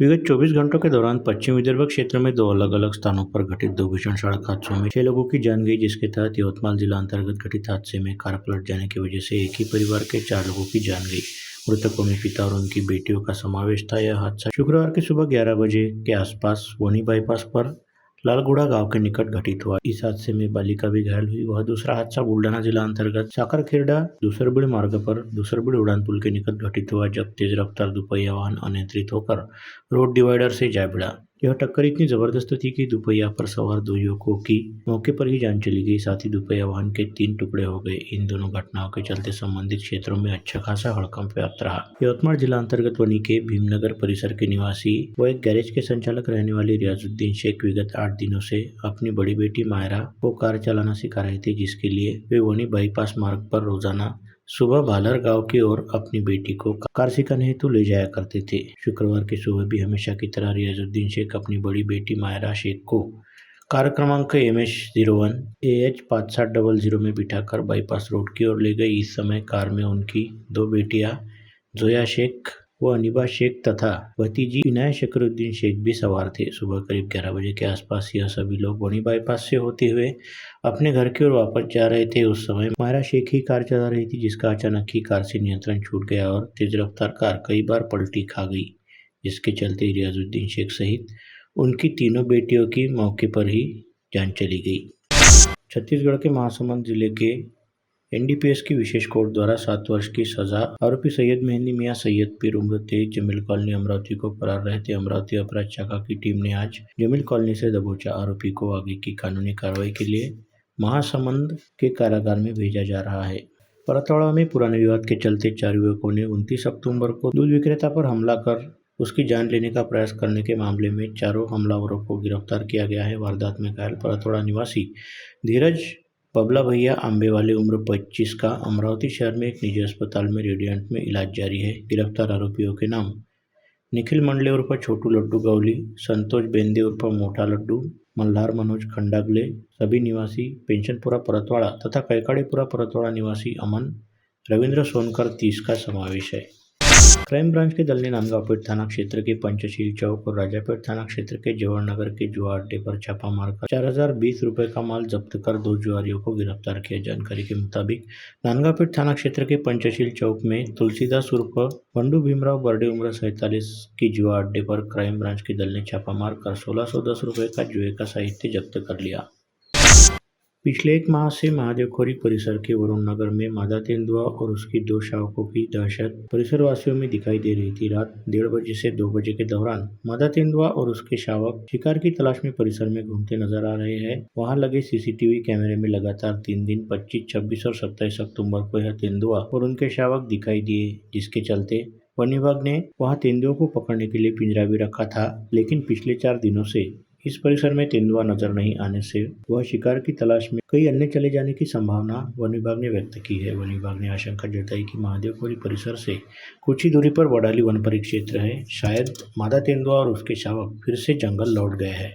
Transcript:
विगत 24 घंटों के दौरान पश्चिम विदर्भ क्षेत्र में दो अलग-अलग स्थानों पर घटित दो भीषण सड़क हादसों में 6 लोगों की जान गई, जिसके तहत यवतमाल जिला अंतर्गत घटित हादसे में कार पलट जाने की वजह से एक ही परिवार के 4 लोगों की जान गई। मृतकों में पिता और उनकी बेटियों का समावेश था। यह हादसा शुक्रवार की सुबह 11 बजे के आसपास वनी बाईपास पर लालगुड़ा गांव के निकट घटित हुआ। इस हादसे में बालिका भी घायल हुई। वह दूसरा हादसा बुल्डाना जिला अंतर्गत साकरखेड़ा दूसरबीड़ मार्ग पर दूसरबीड़ उड़ान पुल के निकट घटित हुआ, जब तेज रफ्तार दुपहिया वाहन अनियंत्रित होकर रोड डिवाइडर से जा भिड़ा। यह टक्कर इतनी जबरदस्त थी कि दुपहिया पर सवार दो युवकों की मौके पर ही जान चली गई, साथ ही दुपहिया वाहन के 3 टुकड़े हो गए। इन दोनों घटनाओं के चलते संबंधित क्षेत्रों में अच्छा खासा हड़कंप व्याप्त रहा। यवतमाल जिला अंतर्गत वनी के भीमनगर परिसर के निवासी व एक गैरेज के संचालक रहने वाले रियाजुद्दीन शेख विगत 8 दिनों से अपनी बड़ी बेटी मायरा को कार चलाना सिखा रहे थे, जिसके लिए वे वनी बाईपास मार्ग पर रोजाना सुबह भालर गांव की ओर अपनी बेटी को कार सिखाने हेतु ले जाया करते थे। शुक्रवार की सुबह भी हमेशा की तरह रियाजुद्दीन शेख अपनी बड़ी बेटी मायरा शेख को कार क्रमांक MS01 AH 5700 में बिठाकर बाईपास रोड की ओर ले गई। इस समय कार में उनकी दो बेटियां जोया शेख व अनीबा शेख तथा भतीजी इनाया शकरुद्दीन शेख भी सवार थे। सुबह करीब 11 बजे के आसपास यह सभी लोग वनी बाईपास से होते हुए अपने घर की ओर वापस जा रहे थे। उस समय मायरा शेख ही कार चला रही थी, जिसका अचानक ही कार से नियंत्रण छूट गया और तेज रफ्तार कार कई बार पलटी खा गई, जिसके चलते रियाजुद्दीन शेख सहित उनकी तीनों बेटियों की मौके पर ही जान चली गई। छत्तीसगढ़ के महासमुंद जिले के NDPS की विशेष कोर्ट द्वारा 7 वर्ष की सजा आरोपी सैयद मेहंदी मियां सैयद पीर उम्र 23 जमील कॉलोनी अमरावती को फरार रहते अमरावती अपराध शाखा की टीम ने आज जमील कॉलोनी से दबोचा। आरोपी को आगे की कानूनी कार्रवाई के लिए महासमुंद के कारागार में भेजा जा रहा है। परतवाड़ा में पुराने विवाद के चलते 4 युवकों ने 29 अक्टूबर को दूध विक्रेता पर हमला कर उसकी जान लेने का प्रयास करने के मामले में चारों हमलावरों को गिरफ्तार किया गया है। वारदात में घायल परतवाड़ा निवासी धीरज बबला भैया आंबेवाले उम्र 25 का अमरावती शहर में एक निजी अस्पताल में रेडिएंट में इलाज जारी है। गिरफ्तार आरोपियों के नाम निखिल मंडले उर्फ छोटू लड्डू गवली, संतोष बेंदे उर्फ मोटा लड्डू, मल्हार मनोज खंडागले सभी निवासी पेंशनपुरा परतवाड़ा तथा कैकाड़ीपुरा परतवाड़ा निवासी अमन रविंद्र सोनकर 30 का समावेश है। क्राइम ब्रांच के दल ने नांदगांवपेट थाना क्षेत्र के पंचशील चौक और राजापेट थाना क्षेत्र के जवाहरनगर के जुआ अड्डे पर छापा मारकर 4020 रुपए का माल जब्त कर 2 जुआरियों को गिरफ्तार किया। जानकारी के मुताबिक नांदगांवपेट थाना क्षेत्र के पंचशील चौक में तुलसीदास उर्फ बंडू भीमराव बर्डे उम्र 47 की जुआ अड्डे पर क्राइम ब्रांच के दल ने छापा मारकर 1610 रुपए का जुए का साहित्य जब्त कर लिया। पिछले 1 माह से महादेवखोरी परिसर के वरुण नगर में मादा तेंदुआ और उसकी 2 शावकों की दहशत परिसरवासियों में दिखाई दे रही थी। रात 1:30 बजे से 2 बजे के दौरान मादा तेंदुआ और उसके शावक शिकार की तलाश में परिसर में घूमते नजर आ रहे हैं। वहां लगे CCTV कैमरे में लगातार 3 दिन 25, 26 और 27 अक्टूबर को यह तेंदुआ और उनके शावक दिखाई दिए, जिसके चलते वन विभाग ने वहां तेंदुओं को पकड़ने के लिए पिंजरा भी रखा था। लेकिन पिछले 4 दिनों से इस परिसर में तेंदुआ नजर नहीं आने से वह शिकार की तलाश में कई अन्य चले जाने की संभावना वन विभाग ने व्यक्त की है। वन विभाग ने आशंका जताई कि महादेवखोरी परिसर से कुछ ही दूरी पर बड़ाली वन परिक्षेत्र है। शायद मादा तेंदुआ और उसके शावक फिर से जंगल लौट गए हैं।